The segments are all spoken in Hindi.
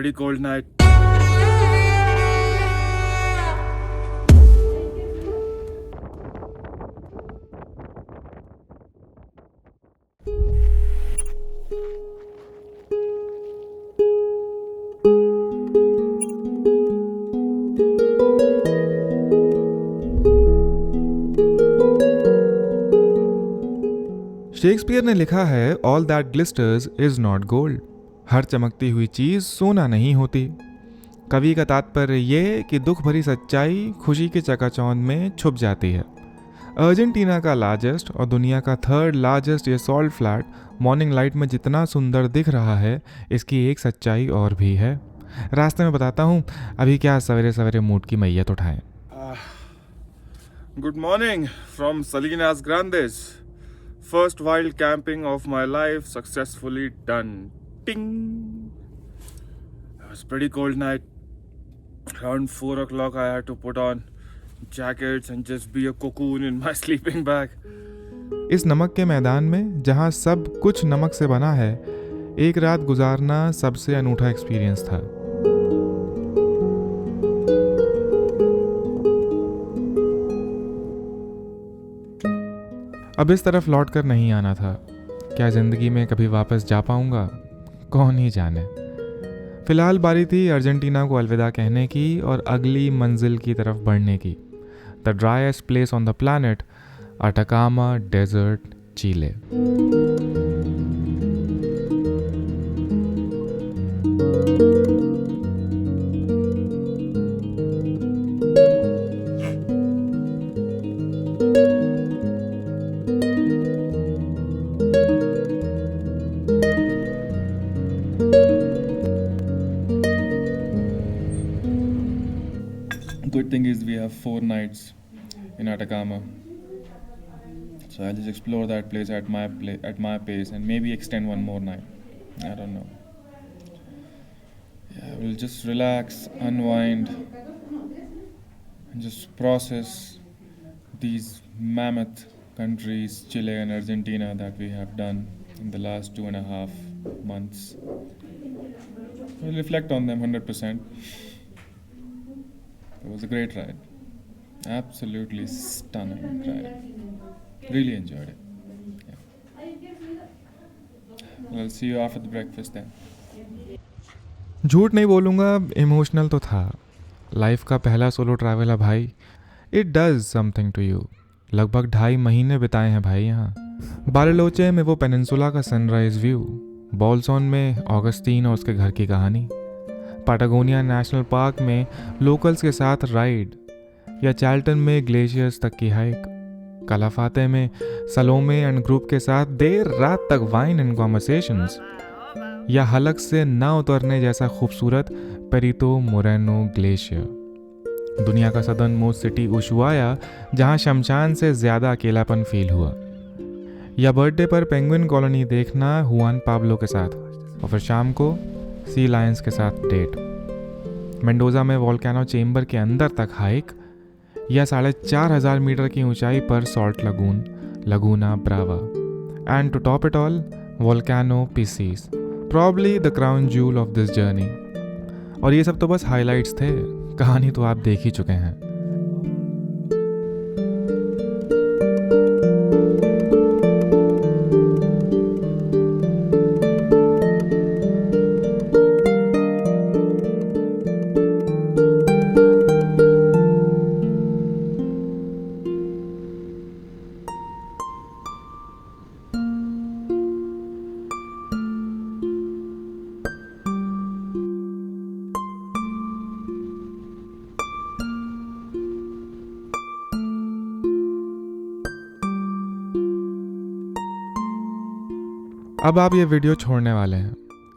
pretty cold night. शेक्सपियर ने लिखा है, all that glisters is not gold. हर चमकती हुई चीज़ सोना नहीं होती। कवि का तात्पर्य ये कि दुख भरी सच्चाई खुशी के चकाचौंध में छुप जाती है। अर्जेंटीना का लार्जेस्ट और दुनिया का थर्ड लार्जेस्ट ये सॉल्ट फ्लैट मॉर्निंग लाइट में जितना सुंदर दिख रहा है, इसकी एक सच्चाई और भी है। रास्ते में बताता हूँ। अभी क्या सवेरे सवेरे मूड की मैयत उठाएं। Good morning from Salinas Grandes. First wild camping of my life successfully done. Ting! It was a pretty cold night. Around 4 o'clock I had to put on jackets and just be a cocoon in my sleeping bag. इस नमक के मैदान में जहाँ सब कुछ नमक से बना है, एक रात गुजारना सबसे अनूठा एक्सपीरियंस था। अब इस तरफ लौट कर नहीं आना था। क्या ज़िंदगी में कभी वापस जा पाऊंगा, कौन ही जाने। फ़िलहाल बारी थी अर्जेंटीना को अलविदा कहने की और अगली मंजिल की तरफ बढ़ने की। The driest place on the planet, Atacama desert, Chile. Good thing is we have 4 nights in Atacama, so I'll just explore that place at my pace and maybe extend one more night. I don't know. Yeah, we'll just relax, unwind, and just process these mammoth countries, Chile and Argentina, that we have done in the last 2.5 months. We'll reflect on them 100%. It was a great ride. Absolutely stunning ride. Really enjoyed it. Yeah. Well, I'll see you after the breakfast then. झूठ नहीं बोलूँगा, इमोशनल तो था। लाइफ का पहला सोलो ट्रैवल है भाई। It does something to you. लगभग 2.5 महीने बिताए हैं भाई यहाँ। बारिलोचे में वो पेनिनसुला का सनराइज व्यू, बॉल्सोन में ऑगस्टीन और उसके घर की कहानी, पाटागोनिया नेशनल पार्क में लोकल्स के साथ राइड, या चार्ल्टन में ग्लेशियर्स तक की हाइक, कालाफाते में सलोमे एंड ग्रुप के साथ देर रात तक वाइन एंड कॉन्वर्सेशंस, या हलक से ना उतरने जैसा खूबसूरत पेरितो मोरेनो ग्लेशियर। दुनिया का सदर्न मोस्ट सिटी उशुआया, जहाँ शमशान से ज़्यादा अकेलापन फील हुआ, या बर्थडे पर पेंगुइन कॉलोनी देखना हुआन पाब्लो के साथ, और फिर शाम को सी लायंस के साथ डेट। मेंडोजा में वोल्केनो चेंबर के अंदर तक हाइक, या 4,500 मीटर की ऊंचाई पर salt lagoon, Laguna Brava, and to top it all volcano Pissis, probably the crown jewel of this journey. और ये सब तो बस हाइलाइट्स थे, कहानी तो आप देख ही चुके हैं। अब आप ये वीडियो छोड़ने वाले हैं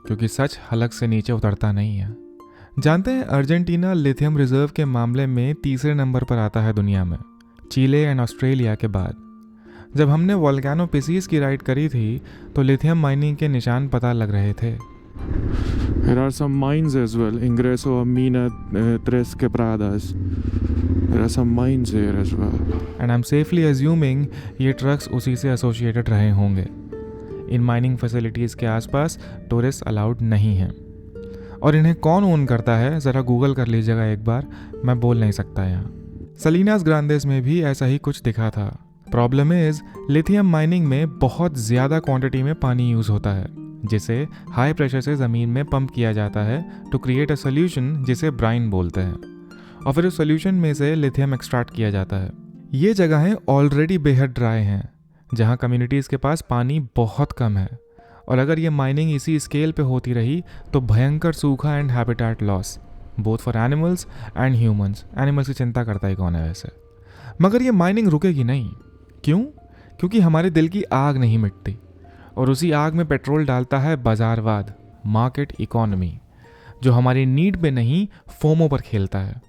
क्योंकि सच हलक से नीचे उतरता नहीं है। जानते हैं अर्जेंटीना लिथियम रिजर्व के मामले में तीसरे नंबर पर आता है दुनिया में, चिले एंड ऑस्ट्रेलिया के बाद। जब हमने वोल्केनो पिसीस की राइड करी थी तो लिथियम माइनिंग के निशान पता लग रहे थे। There are some mines as well. Ingreso a Mina Tres Quebradas. There are some mines here as well. And I'm safely assuming ये ट्रक्स उसी से एसोसिएटेड रहे होंगे। इन माइनिंग फैसिलिटीज़ के आसपास टूरिस्ट अलाउड नहीं हैं। और इन्हें कौन ओन करता है ज़रा गूगल कर लीजिएगा एक बार, मैं बोल नहीं सकता यहाँ। सलीनास ग्रांडेस में भी ऐसा ही कुछ दिखा था। प्रॉब्लम इज़ लिथियम माइनिंग में बहुत ज़्यादा क्वांटिटी में पानी यूज़ होता है, जिसे हाई प्रेशर से ज़मीन में पंप किया जाता है टू क्रिएट अ सोल्यूशन जिसे ब्राइन बोलते हैं, और फिर उस सोल्यूशन में से लिथियम एक्सट्रैक्ट किया जाता है। ये जगहें ऑलरेडी बेहद ड्राई हैं, जहाँ कम्युनिटीज़ के पास पानी बहुत कम है, और अगर ये माइनिंग इसी स्केल पे होती रही तो भयंकर सूखा and habitat loss both for animals and humans. Animals की चिंता करता ही कौन है वैसे। मगर ये माइनिंग रुकेगी नहीं। क्यों? क्योंकि हमारे दिल की आग नहीं मिटती, और उसी आग में पेट्रोल डालता है बाजारवाद, मार्केट इकोनॉमी, जो हमारी नीड पे नहीं फोमो पर खेलता है।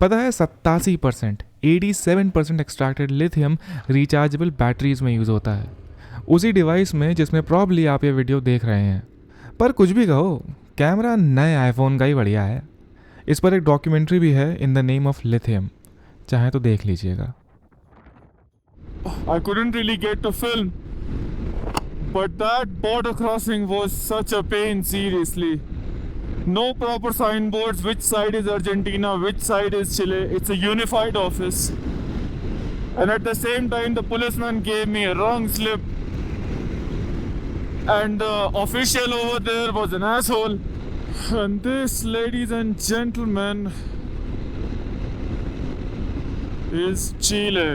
पता है 87% 87% एक्सट्रैक्टेड लिथियम रिचार्जेबल बैटरीज में यूज़ होता है, उसी डिवाइस में जिसमें प्रॉब्ली आप ये वीडियो देख रहे हैं। पर कुछ भी कहो, कैमरा नए आईफोन का ही बढ़िया है। इस पर एक डॉक्यूमेंट्री भी है in the name of lithium, चाहे तो देख लीजिएगा। I couldn't really get to film, but that border crossing was such a pain, seriously. No proper signboards, which side is Argentina, which side is Chile. It's a unified office. And at the same time, the policeman gave me a wrong slip. And the official over there was an asshole. And this, ladies and gentlemen, is Chile.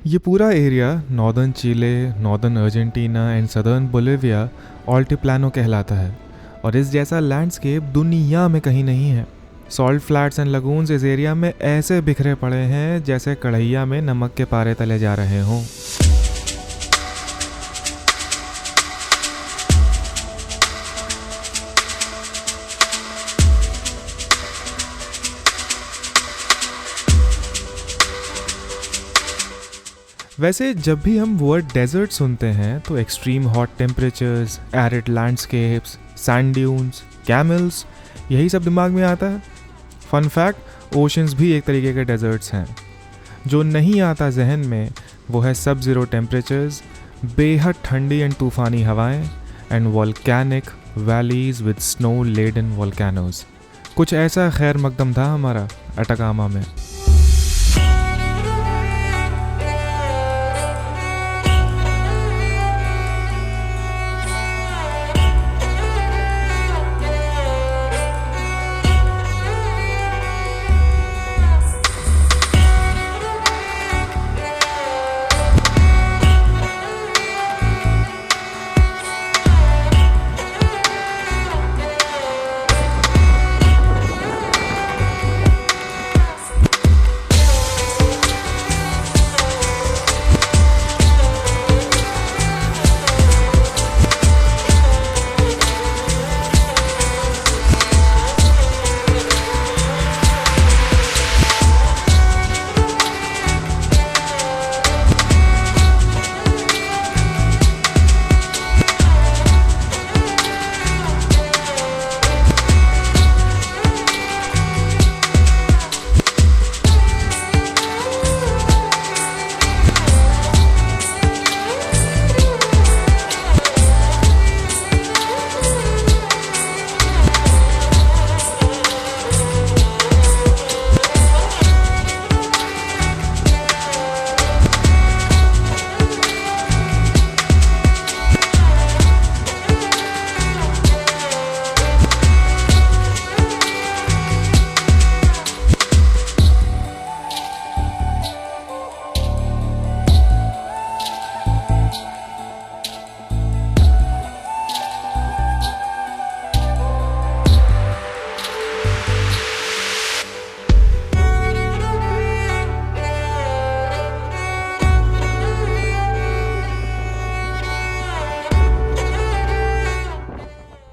ये पूरा area northern Chile, northern Argentina and southern Bolivia Altiplano कहलाता है, और इस जैसा लैंडस्केप दुनिया में कहीं नहीं है। सॉल्ट फ्लैट्स एंड लगून्स इस एरिया में ऐसे बिखरे पड़े हैं जैसे कढ़ैया में नमक के पारे तले जा रहे हों। वैसे जब भी हम वर्ड डेजर्ट सुनते हैं तो extreme hot temperatures, arid landscapes, sand dunes, camels, यही सब दिमाग में आता है। फन फैक्ट, ओशंस भी एक तरीके के डेजर्ट्स हैं। जो नहीं आता जहन में वो है सब ज़ीरो टेम्परेचर्स, बेहद ठंडी एंड तूफ़ानी हवाएं and volcanic valleys with snow laden volcanoes. कुछ ऐसा खैर मकदम था हमारा अटाकामा में।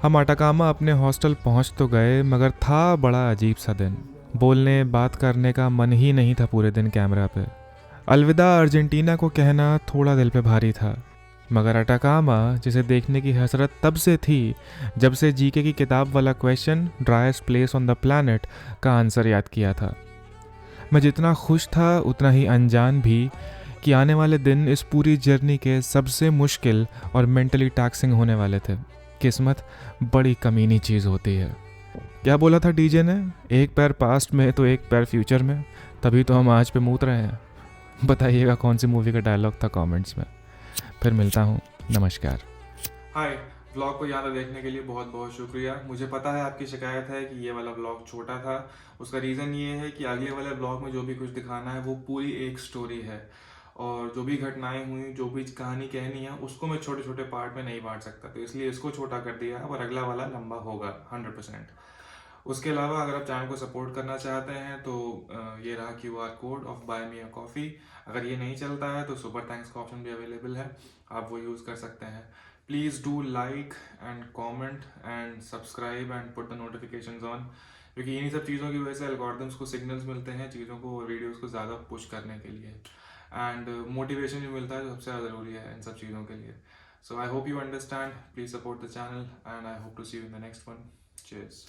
हम अटाकामा अपने हॉस्टल पहुंच तो गए, मगर था बड़ा अजीब सा दिन। बोलने बात करने का मन ही नहीं था पूरे दिन कैमरा पे। अलविदा अर्जेंटीना को कहना थोड़ा दिल पे भारी था, मगर अटाकामा जिसे देखने की हसरत तब से थी जब से जीके की किताब वाला question driest place on the planet का आंसर याद किया था। मैं जितना खुश था उतना ही अनजान भी कि आने वाले दिन इस पूरी जर्नी के सबसे मुश्किल और मेंटली टैक्सिंग होने वाले थे। किस्मत बड़ी कमीनी चीज़ होती है। क्या बोला था डीजे ने, एक पैर पास्ट में तो एक पैर फ्यूचर में, तभी तो हम आज पे मूत रहे हैं। बताइएगा कौन सी मूवी का डायलॉग था कमेंट्स में। फिर मिलता हूँ, नमस्कार। हाय, व्लॉग को यहाँ तक देखने के लिए बहुत बहुत शुक्रिया। मुझे पता है आपकी शिकायत है कि ये वाला व्लॉग छोटा था। उसका रीज़न ये है कि अगले वाले व्लॉग में जो भी कुछ दिखाना है वो पूरी एक स्टोरी है, और जो भी घटनाएं हुई, जो भी कहानी कहनी है, उसको मैं छोटे छोटे पार्ट में नहीं बांट सकता, तो इसलिए इसको छोटा कर दिया है, और अगला वाला लंबा होगा 100%। उसके अलावा अगर आप चैनल को सपोर्ट करना चाहते हैं तो ये रहा QR code of buy me a coffee. अगर ये नहीं चलता है तो सुपर थैंक्स का ऑप्शन भी अवेलेबल है, आप वो यूज़ कर सकते हैं। Please do like and comment and subscribe and put the notifications on, क्योंकि इन्हीं सब चीज़ों की वजह से एल्गोरिथम्स को सिग्नल्स मिलते हैं चीज़ों को और वीडियोज़ को ज़्यादा पुश करने के लिए, एंड मोटिवेशन भी मिलता है जो सबसे ज़्यादा ज़रूरी है इन सब चीज़ों के लिए। So I hope you understand, please support the channel and I hope to see you in the next one. Cheers.